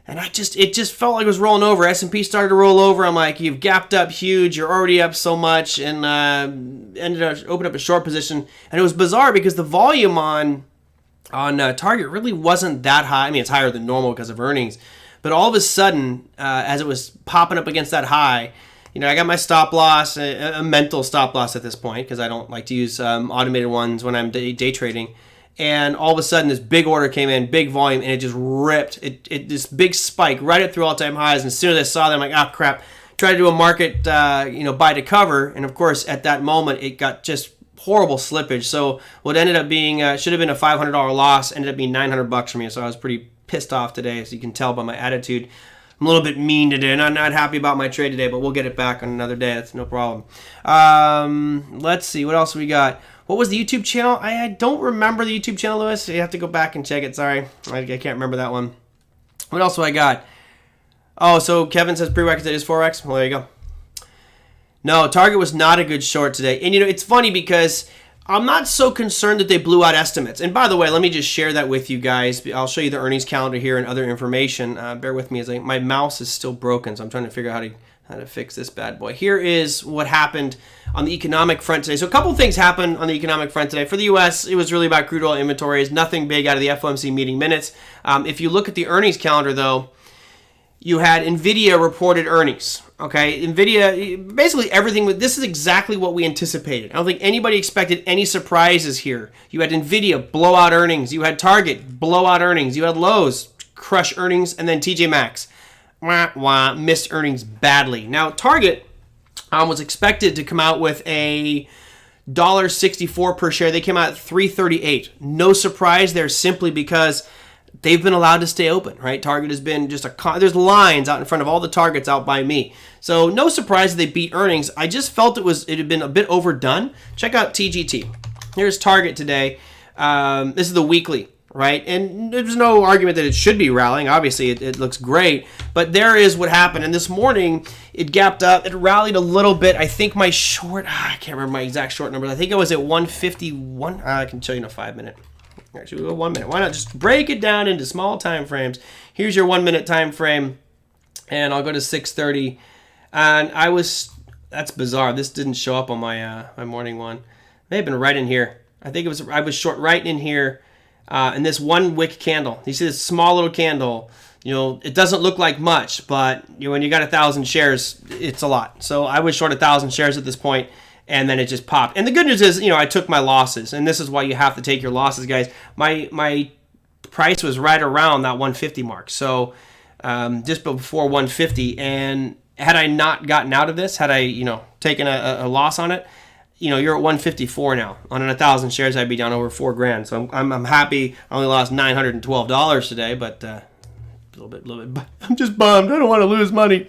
and it just felt like it was rolling over. S&P started to roll over. I'm like, you've gapped up huge. You're already up so much, and ended up opening up a short position. And it was bizarre because the volume on Target really wasn't that high. I mean, it's higher than normal because of earnings, but all of a sudden, as it was popping up against that high. I got my stop loss, a mental stop loss at this point, because I don't like to use automated ones when I'm day trading. And all of a sudden, this big order came in, big volume, and it just ripped. This big spike right up through all-time highs. And as soon as I saw that, I'm like, oh, crap. Tried to do a market, buy to cover. And, of course, at that moment, it got just horrible slippage. So what ended up being, should have been a $500 loss, ended up being $900 for me. So I was pretty pissed off today, as you can tell by my attitude. I'm a little bit mean today, and I'm not happy about my trade today, but we'll get it back on another day. That's no problem. Let's see. What else we got? What was the YouTube channel? I don't remember the YouTube channel, Lewis. You have to go back and check it. Sorry. I can't remember that one. What else do I got? Oh, so Kevin says prerequisite is Forex. Well, there you go. No, Target was not a good short today. And, it's funny because I'm not so concerned that they blew out estimates. And by the way, let me just share that with you guys. I'll show you the earnings calendar here and other information. Bear with me as my mouse is still broken, so I'm trying to figure out how to fix this bad boy. Here is what happened on the economic front today. So a couple things happened on the economic front today. For the U.S., it was really about crude oil inventories. Nothing big out of the FOMC meeting minutes. If you look at the earnings calendar, though, you had NVIDIA reported earnings. Okay, NVIDIA, basically everything, this is exactly what we anticipated. I don't think anybody expected any surprises here. You had NVIDIA blowout earnings. You had Target blowout earnings. You had Lowe's crush earnings. And then TJ Maxx missed earnings badly. Now, Target was expected to come out with a $1.64 per share. They came out at $3.38. No surprise there, simply because they've been allowed to stay open, right? Target has been just there's lines out in front of all the Targets out by me. So no surprise that they beat earnings. I just felt it had been a bit overdone. Check out TGT. Here's Target today. This is the weekly, right? And there's no argument that it should be rallying. Obviously, it looks great. But there is what happened. And this morning, it gapped up. It rallied a little bit. I think my short, I can't remember my exact short number. I think it was at 151. I can show you in a 5-minute. Actually, we'll go 1 minute. Why not just break it down into small time frames? Here's your 1 minute time frame, and I'll go to 6:30. And that's bizarre. This didn't show up on my my morning one. It may have been right in here. I think I was short right in here, in this one wick candle. You see this small little candle. It doesn't look like much, but when you got 1,000 shares, it's a lot. So I was short 1,000 shares at this point. And then it just popped. And the good news is, I took my losses. And this is why you have to take your losses, guys. My price was right around that 150 mark. So just before 150. And had I not gotten out of this, had I, taken a loss on it, you're at 154 now. On 1,000 shares, I'd be down over $4,000. So I'm happy. I only lost $912 today, but a little bit. I'm just bummed. I don't want to lose money.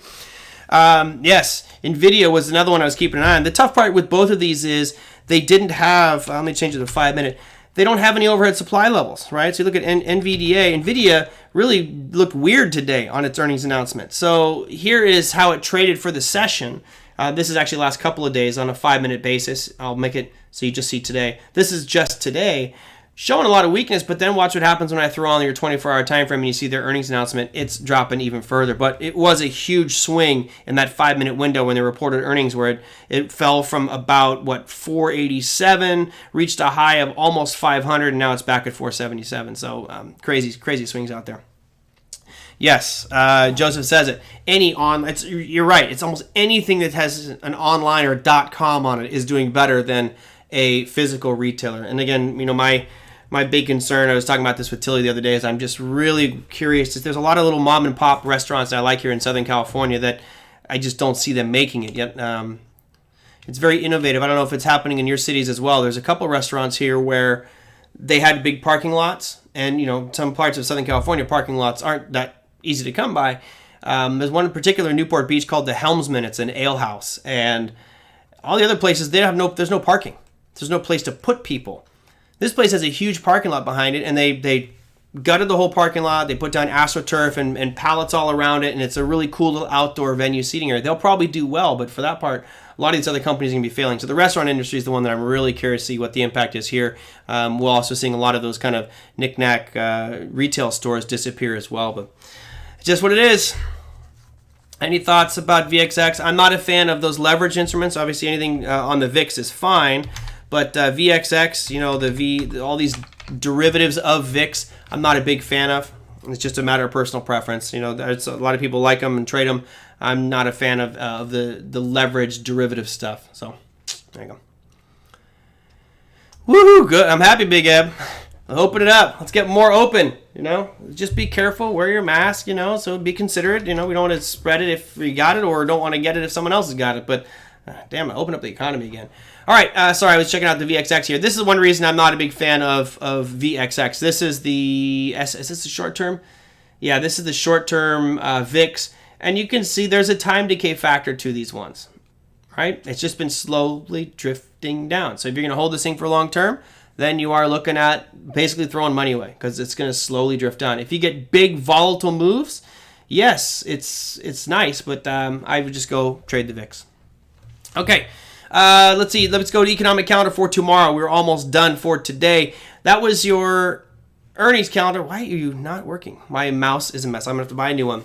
Yes, NVIDIA was another one I was keeping an eye on. The tough part with both of these is they didn't have, let me change it to 5 minute, they don't have any overhead supply levels, right? So you look at NVIDIA really looked weird today on its earnings announcement. So here is how it traded for the session. This is actually the last couple of days on a 5 minute basis. I'll make it so you just see today. This is just today. Showing a lot of weakness, but then watch what happens when I throw on your 24-hour time frame and you see their earnings announcement. It's dropping even further. But it was a huge swing in that 5 minute window when they reported earnings, where it fell from about 487, reached a high of almost 500, and now it's back at 477. So crazy swings out there. Yes, Joseph says it. You're right. It's almost anything that has an online or .com on it is doing better than a physical retailer. And again, my big concern, I was talking about this with Tilly the other day, is I'm just really curious. There's a lot of little mom and pop restaurants that I like here in Southern California that I just don't see them making it yet. It's very innovative. I don't know if it's happening in your cities as well. There's a couple restaurants here where they had big parking lots, and some parts of Southern California parking lots aren't that easy to come by. There's one in particular in Newport Beach called the Helmsman. It's an ale house, and all the other places there's no parking. There's no place to put people. This place has a huge parking lot behind it, and they gutted the whole parking lot. They put down AstroTurf and pallets all around it, and it's a really cool little outdoor venue seating area. They'll probably do well, but for that part, a lot of these other companies are going to be failing. So the restaurant industry is the one that I'm really curious to see what the impact is here. We're also seeing a lot of those kind of knick-knack retail stores disappear as well, but it's just what it is. Any thoughts about VXX? I'm not a fan of those leverage instruments. Obviously, anything on the VIX is fine. But VXX, all these derivatives of VIX, I'm not a big fan of. It's just a matter of personal preference. There's a lot of people like them and trade them. I'm not a fan of the leverage derivative stuff. So, there you go. Woohoo, good. I'm happy, Big Eb. Open it up. Let's get more open, Just be careful. Wear your mask, so be considerate. We don't want to spread it if we got it, or don't want to get it if someone else has got it. But, damn it, open up the economy again. All right, sorry, I was checking out the VXX here. This is one reason I'm not a big fan of VXX. This is is this the short term? Yeah, this is the short term VIX. And you can see there's a time decay factor to these ones, right? It's just been slowly drifting down. So if you're going to hold this thing for long term, then you are looking at basically throwing money away because it's going to slowly drift down. If you get big volatile moves, yes, it's nice, but I would just go trade the VIX. Okay, let's see. Let's go to economic calendar for tomorrow. We're almost done for today. That was your earnings calendar. Why are you not working? My mouse is a mess. I'm going to have to buy a new one.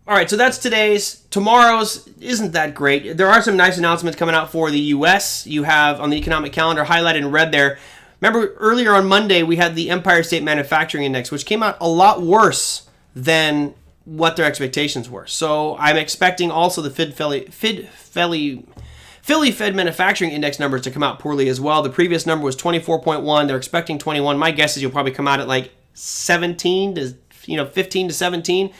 All right, so that's today's. Tomorrow's isn't that great. There are some nice announcements coming out for the U.S. You have on the economic calendar highlighted in red there. Remember earlier on Monday we had the Empire State Manufacturing Index, which came out a lot worse than what their expectations were. So I'm expecting also the Philly Fed Manufacturing Index numbers to come out poorly as well. The previous number was 24.1. They're expecting 21. My guess is you'll probably come out at like 17 to 15 to 17.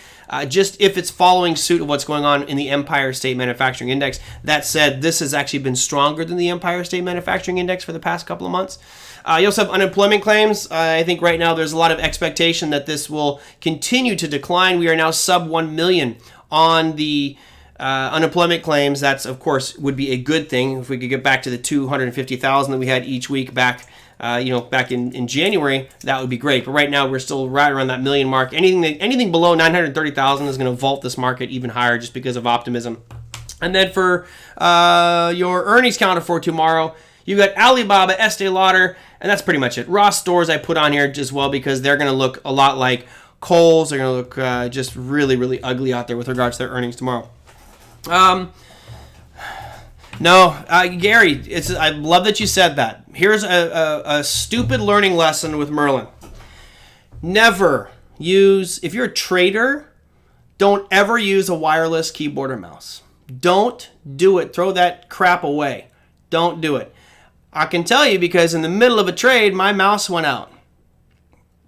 Just if it's following suit of what's going on in the Empire State Manufacturing Index. That said, this has actually been stronger than the Empire State Manufacturing Index for the past couple of months. You also have unemployment claims. I think right now there's a lot of expectation that this will continue to decline. We are now sub 1 million on the unemployment claims. That's, of course, would be a good thing if we could get back to the 250,000 that we had each week back in January. That would be great. But right now we're still right around that million mark. Anything below 930,000 is going to vault this market even higher just because of optimism. And then for your earnings counter for tomorrow, you got Alibaba, Estee Lauder, and that's pretty much it. Ross Stores I put on here as well because they're going to look a lot like Kohl's. They're going to look just really, really ugly out there with regards to their earnings tomorrow. Gary, I love that you said that. Here's a stupid learning lesson with Merlin. Never use, if you're a trader, don't ever use a wireless keyboard or mouse. Don't do it. Throw that crap away. Don't do it. I can tell you because in the middle of a trade, my mouse went out.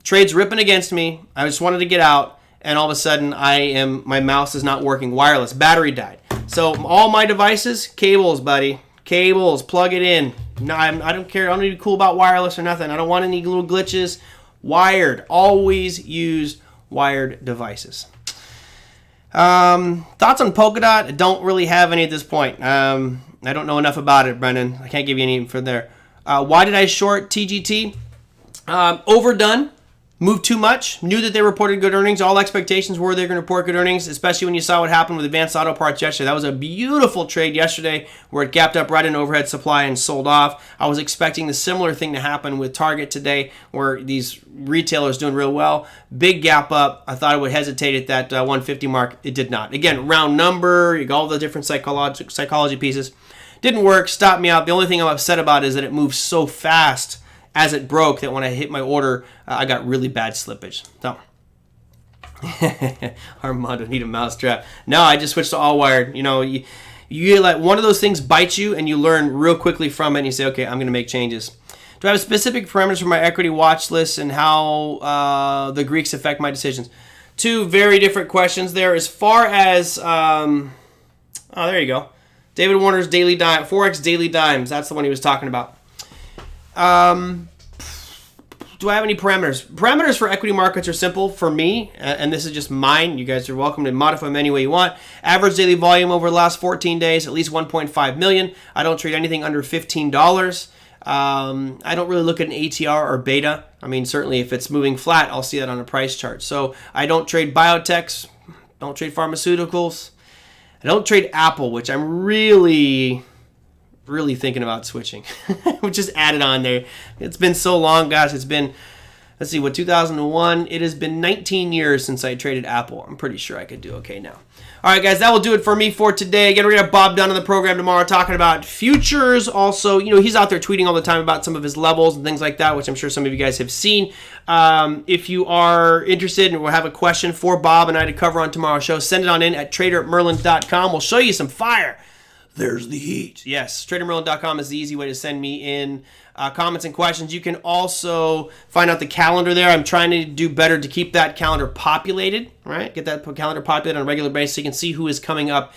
Trade's ripping against me. I just wanted to get out, and all of a sudden, my mouse is not working. Wireless. Battery died. So all my devices, cables, buddy. Cables. Plug it in. No, I don't care. I don't need to be cool about wireless or nothing. I don't want any little glitches. Wired. Always use wired devices. Thoughts on Polkadot? I don't really have any at this point. I don't know enough about it, Brendan. I can't give you any for there. Why did I short TGT? Overdone. Moved too much. Knew that they reported good earnings. All expectations were they're going to report good earnings, especially when you saw what happened with Advanced Auto Parts yesterday. That was a beautiful trade yesterday where it gapped up right in overhead supply and sold off. I was expecting the similar thing to happen with Target today where these retailers doing real well. Big gap up. I thought it would hesitate at that 150 mark. It did not. Again, round number, you got all the different psychology pieces. Didn't work. Stopped me out. The only thing I'm upset about is that it moved so fast as it broke that when I hit my order, I got really bad slippage. So, Armando need a mousetrap. No, I just switched to all wired. You let one of those things bite you and you learn real quickly from it and you say, okay, I'm going to make changes. Do I have specific parameters for my equity watch list and how the Greeks affect my decisions? Two very different questions there. As far as, there you go. David Warner's Daily Dime, Forex Daily Dimes. That's the one he was talking about. Do I have any parameters? Parameters for equity markets are simple for me, and this is just mine. You guys are welcome to modify them any way you want. Average daily volume over the last 14 days, at least 1.5 million. I don't trade anything under $15. I don't really look at an ATR or beta. I mean, certainly if it's moving flat, I'll see that on a price chart. So I don't trade biotechs, don't trade pharmaceuticals. I don't trade Apple, which I'm really thinking about switching. We just added on there. It's been so long, guys. It's been, 2001? It has been 19 years since I traded Apple. I'm pretty sure I could do okay now. All right, guys, that will do it for me for today. Again, we're going to have Bob Dunn on the program tomorrow talking about futures. Also, he's out there tweeting all the time about some of his levels and things like that, which I'm sure some of you guys have seen. If you are interested and will have a question for Bob and I to cover on tomorrow's show, send it on in at tradermerlin.com. We'll show you some fire. There's the heat. Yes, tradermerlin.com is the easy way to send me in comments and questions. You can also find out the calendar there. I'm trying to do better to keep that calendar populated, right? Get that calendar populated on a regular basis so you can see who is coming up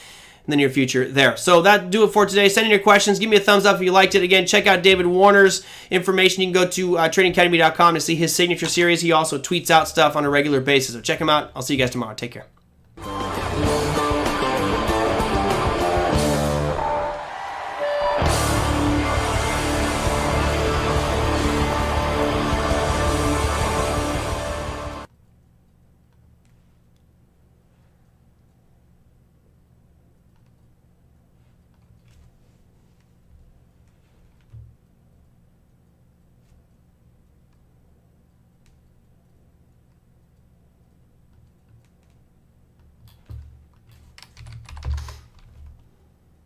in the near future there. So that do it for today. Send in your questions. Give me a thumbs up if you liked it. Again, check out David Warner's information. You can go to tradingacademy.com to see his signature series. He also tweets out stuff on a regular basis. So check him out. I'll see you guys tomorrow. Take care.